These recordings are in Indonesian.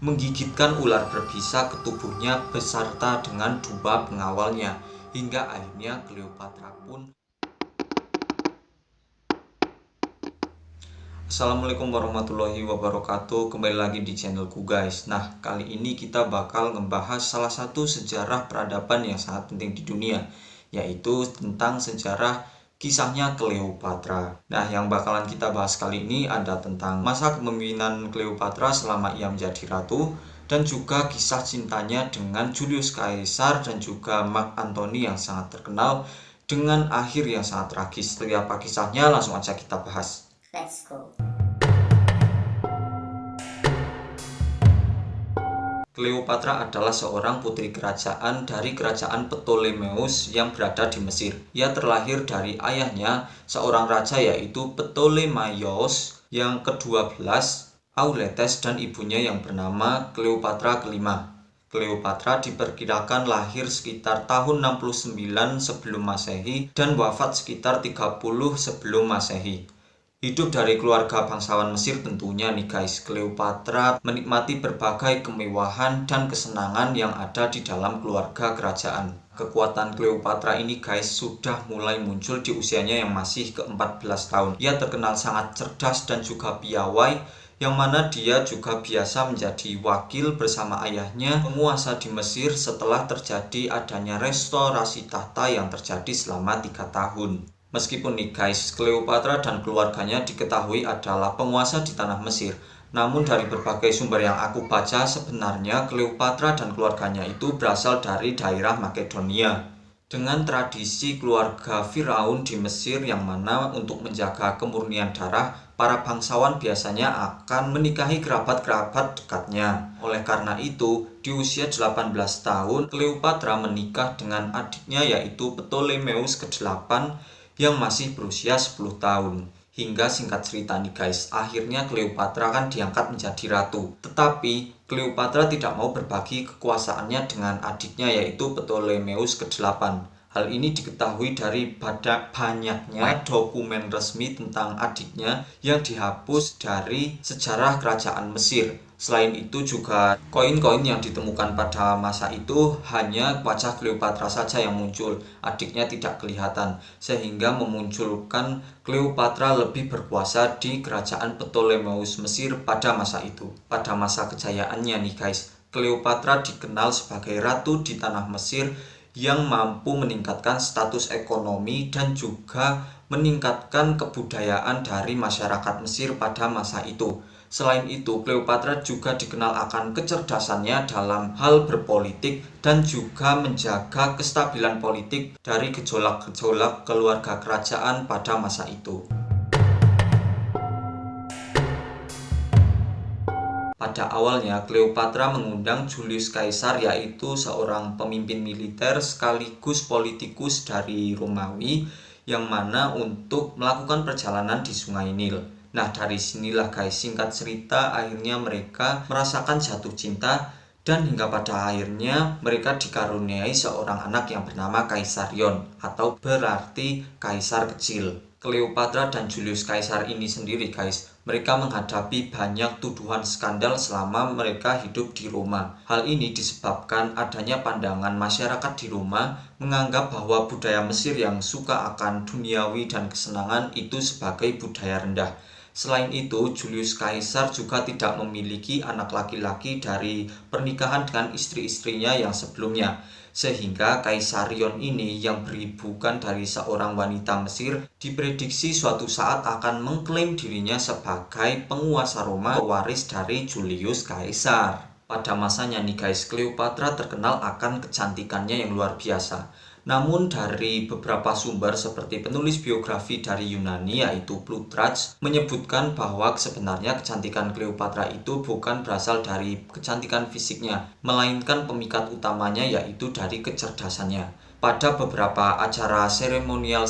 menggigitkan ular berbisa ke tubuhnya beserta dengan 2 pengawalnya, hingga akhirnya Cleopatra pun. Assalamualaikum warahmatullahi wabarakatuh. Kembali lagi di channelku guys. Nah, kali ini kita bakal ngebahas salah satu sejarah peradaban yang sangat penting di dunia, yaitu tentang sejarah kisahnya Cleopatra. Nah, yang bakalan kita bahas kali ini ada tentang masa kepemimpinan Cleopatra selama ia menjadi ratu, dan juga kisah cintanya dengan Julius Caesar dan juga Mark Antony yang sangat terkenal dengan akhir yang sangat tragis. Seperti apa kisahnya? Langsung aja kita bahas. Let's go. Cleopatra adalah seorang putri kerajaan dari kerajaan Ptolemeus yang berada di Mesir. Ia terlahir dari ayahnya, seorang raja yaitu Ptolemaios yang ke-12, Auletes, dan ibunya yang bernama Cleopatra kelima. Cleopatra diperkirakan lahir sekitar tahun 69 sebelum Masehi dan wafat sekitar 30 sebelum Masehi. Hidup dari keluarga bangsawan Mesir tentunya nih guys, Cleopatra menikmati berbagai kemewahan dan kesenangan yang ada di dalam keluarga kerajaan. Kekuatan Cleopatra ini guys sudah mulai muncul di usianya yang masih ke-14 tahun. Ia terkenal sangat cerdas dan juga piawai, yang mana dia juga biasa menjadi wakil bersama ayahnya penguasa di Mesir setelah terjadi adanya restorasi tahta yang terjadi selama 3 tahun. Meskipun nih guys, Cleopatra dan keluarganya diketahui adalah penguasa di tanah Mesir, namun dari berbagai sumber yang aku baca sebenarnya Cleopatra dan keluarganya itu berasal dari daerah Makedonia. Dengan tradisi keluarga Firaun di Mesir yang mana untuk menjaga kemurnian darah, para bangsawan biasanya akan menikahi kerabat-kerabat dekatnya. Oleh karena itu, di usia 18 tahun, Cleopatra menikah dengan adiknya yaitu Ptolemeus ke-8 yang masih berusia 10 tahun. Hingga singkat cerita nih guys, akhirnya Cleopatra kan diangkat menjadi ratu. Tetapi Cleopatra tidak mau berbagi kekuasaannya dengan adiknya yaitu Ptolemeus ke-8. Hal ini diketahui dari banyaknya dokumen resmi tentang adiknya yang dihapus dari sejarah kerajaan Mesir. Selain itu juga koin-koin yang ditemukan pada masa itu hanya wajah Cleopatra saja yang muncul, adiknya tidak kelihatan, sehingga memunculkan Cleopatra lebih berkuasa di kerajaan Ptolemeus Mesir pada masa itu. Pada masa kejayaannya nih guys, Cleopatra dikenal sebagai ratu di tanah Mesir yang mampu meningkatkan status ekonomi dan juga meningkatkan kebudayaan dari masyarakat Mesir pada masa itu. Selain itu, Cleopatra juga dikenal akan kecerdasannya dalam hal berpolitik dan juga menjaga kestabilan politik dari gejolak-gejolak keluarga kerajaan pada masa itu. Pada awalnya, Cleopatra mengundang Julius Caesar, yaitu seorang pemimpin militer sekaligus politikus dari Romawi, yang mana untuk melakukan perjalanan di Sungai Nil. Nah, dari sinilah guys, singkat cerita akhirnya mereka merasakan jatuh cinta dan hingga pada akhirnya mereka dikaruniai seorang anak yang bernama Caesarion atau berarti kaisar kecil. Cleopatra dan Julius Caesar ini sendiri guys, mereka menghadapi banyak tuduhan skandal selama mereka hidup di Roma. Hal ini disebabkan adanya pandangan masyarakat di Roma menganggap bahwa budaya Mesir yang suka akan duniawi dan kesenangan itu sebagai budaya rendah. Selain itu, Julius Caesar juga tidak memiliki anak laki-laki dari pernikahan dengan istri-istrinya yang sebelumnya. Sehingga Caesarion ini yang beribukan dari seorang wanita Mesir diprediksi suatu saat akan mengklaim dirinya sebagai penguasa Roma, pewaris dari Julius Caesar. Pada masanya nih guys, Cleopatra terkenal akan kecantikannya yang luar biasa. Namun dari beberapa sumber seperti penulis biografi dari Yunani yaitu Plutarch menyebutkan bahwa sebenarnya kecantikan Cleopatra itu bukan berasal dari kecantikan fisiknya, melainkan pemikat utamanya yaitu dari kecerdasannya. Pada beberapa acara seremonial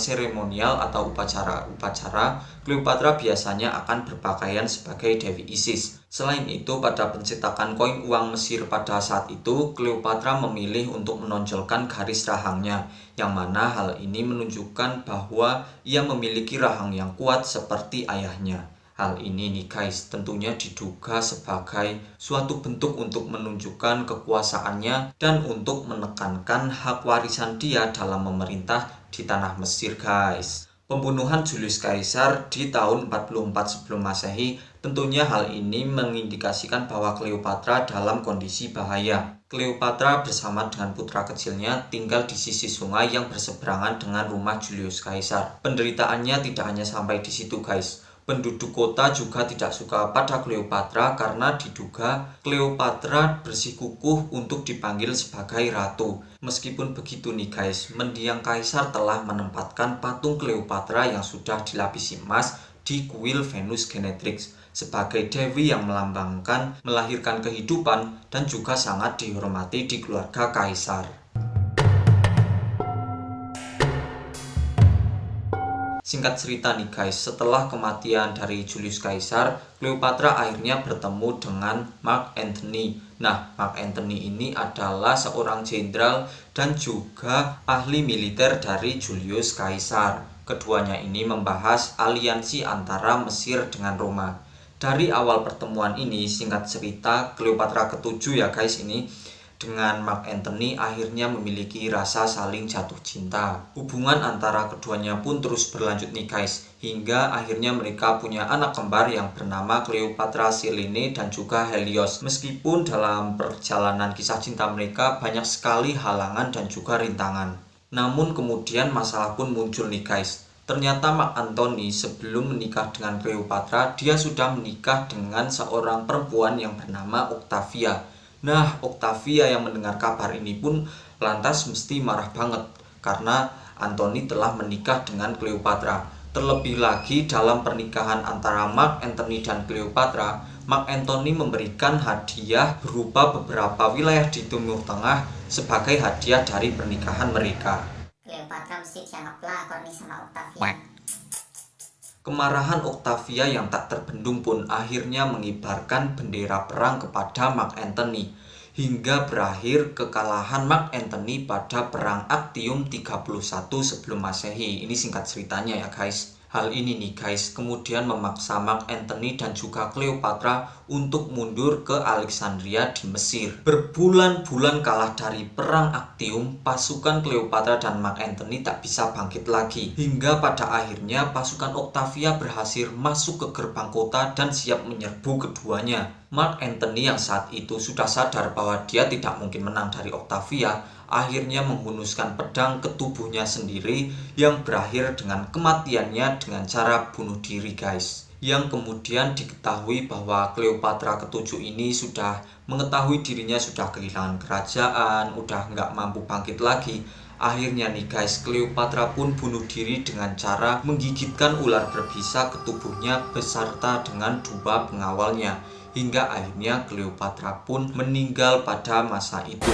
atau upacara, Cleopatra biasanya akan berpakaian sebagai Dewi Isis. Selain itu, pada pencetakan koin uang Mesir pada saat itu, Cleopatra memilih untuk menonjolkan garis rahangnya, yang mana hal ini menunjukkan bahwa ia memiliki rahang yang kuat seperti ayahnya. Hal ini nih guys tentunya diduga sebagai suatu bentuk untuk menunjukkan kekuasaannya dan untuk menekankan hak warisan dia dalam memerintah di tanah Mesir guys. Pembunuhan Julius Caesar di tahun 44 sebelum Masehi, tentunya hal ini mengindikasikan bahwa Cleopatra dalam kondisi bahaya. Cleopatra bersama dengan putra kecilnya tinggal di sisi sungai yang berseberangan dengan rumah Julius Caesar. Penderitaannya tidak hanya sampai di situ guys. Penduduk kota juga tidak suka pada Cleopatra karena diduga Cleopatra bersikukuh untuk dipanggil sebagai ratu. Meskipun begitu nih guys, mendiang kaisar telah menempatkan patung Cleopatra yang sudah dilapisi emas di kuil Venus Genetrix sebagai dewi yang melambangkan melahirkan kehidupan dan juga sangat dihormati di keluarga kaisar. Singkat cerita nih guys, setelah kematian dari Julius Caesar, Cleopatra akhirnya bertemu dengan Mark Antony. Nah, Mark Antony ini adalah seorang jenderal dan juga ahli militer dari Julius Caesar. Keduanya ini membahas aliansi antara Mesir dengan Roma. Dari awal pertemuan ini, singkat cerita, Cleopatra ketujuh ya guys ini, dengan Mark Antony akhirnya memiliki rasa saling jatuh cinta. Hubungan antara keduanya pun terus berlanjut nih guys, hingga akhirnya mereka punya anak kembar yang bernama Cleopatra Selene dan juga Helios. Meskipun dalam perjalanan kisah cinta mereka banyak sekali halangan dan juga rintangan, namun kemudian masalah pun muncul nih guys. Ternyata Mark Antony sebelum menikah dengan Cleopatra, dia sudah menikah dengan seorang perempuan yang bernama Octavia. Nah, Octavia yang mendengar kabar ini pun lantas mesti marah banget karena Antony telah menikah dengan Cleopatra. Terlebih lagi dalam pernikahan antara Mark Antony dan Cleopatra, Mark Antony memberikan hadiah berupa beberapa wilayah di Timur Tengah sebagai hadiah dari pernikahan mereka. Cleopatra mesti dianggap pelakor nih sama Octavia. Kemarahan Octavia yang tak terbendung pun akhirnya mengibarkan bendera perang kepada Mark Antony, hingga berakhir kekalahan Mark Antony pada Perang Actium 31 sebelum Masehi. Ini singkat ceritanya ya guys. Hal ini nih guys kemudian memaksa Mark Antony dan juga Cleopatra untuk mundur ke Alexandria di Mesir. Berbulan-bulan kalah dari Perang Actium, pasukan Cleopatra dan Mark Antony tak bisa bangkit lagi. Hingga pada akhirnya pasukan Octavia berhasil masuk ke gerbang kota dan siap menyerbu keduanya. Mark Antony yang saat itu sudah sadar bahwa dia tidak mungkin menang dari Octavia, akhirnya menghunuskan pedang ke tubuhnya sendiri yang berakhir dengan kematiannya dengan cara bunuh diri guys. Yang kemudian diketahui bahwa Cleopatra ketujuh ini sudah mengetahui dirinya sudah kehilangan kerajaan, udah nggak mampu bangkit lagi. Akhirnya nih guys, Cleopatra pun bunuh diri dengan cara menggigitkan ular berbisa ke tubuhnya beserta dengan dua pengawalnya. Hingga akhirnya Cleopatra pun meninggal pada masa itu.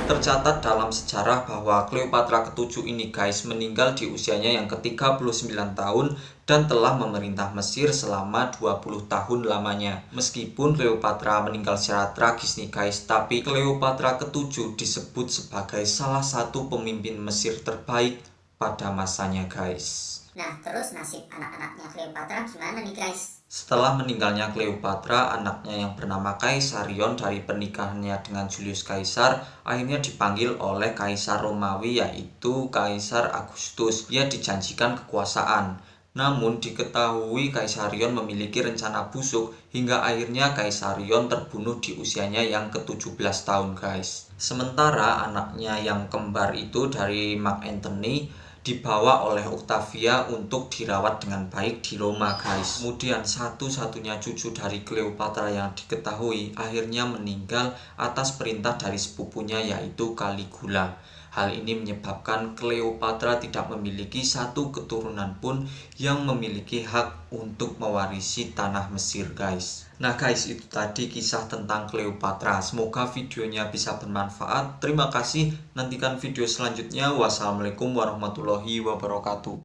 Tercatat dalam sejarah bahwa Cleopatra ketujuh ini guys meninggal di usianya yang ke-39 tahun dan telah memerintah Mesir selama 20 tahun lamanya. Meskipun Cleopatra meninggal secara tragis nih guys, tapi Cleopatra ketujuh disebut sebagai salah satu pemimpin Mesir terbaik pada masanya guys. Nah, terus nasib anak-anaknya Cleopatra gimana nih guys? Setelah meninggalnya Cleopatra, anaknya yang bernama Caesarion dari pernikahannya dengan Julius Caesar akhirnya dipanggil oleh Kaisar Romawi yaitu Kaisar Augustus. Ia dijanjikan kekuasaan. Namun diketahui Caesarion memiliki rencana busuk hingga akhirnya Caesarion terbunuh di usianya yang ke-17 tahun guys. Sementara anaknya yang kembar itu dari Mark Antony dibawa oleh Octavia untuk dirawat dengan baik di Roma guys. Kemudian satu-satunya cucu dari Cleopatra yang diketahui akhirnya meninggal atas perintah dari sepupunya yaitu Caligula. Hal ini menyebabkan Cleopatra tidak memiliki satu keturunan pun yang memiliki hak untuk mewarisi tanah Mesir guys. Nah guys, itu tadi kisah tentang Cleopatra. Semoga videonya bisa bermanfaat. Terima kasih. Nantikan video selanjutnya. Wassalamualaikum warahmatullahi wabarakatuh.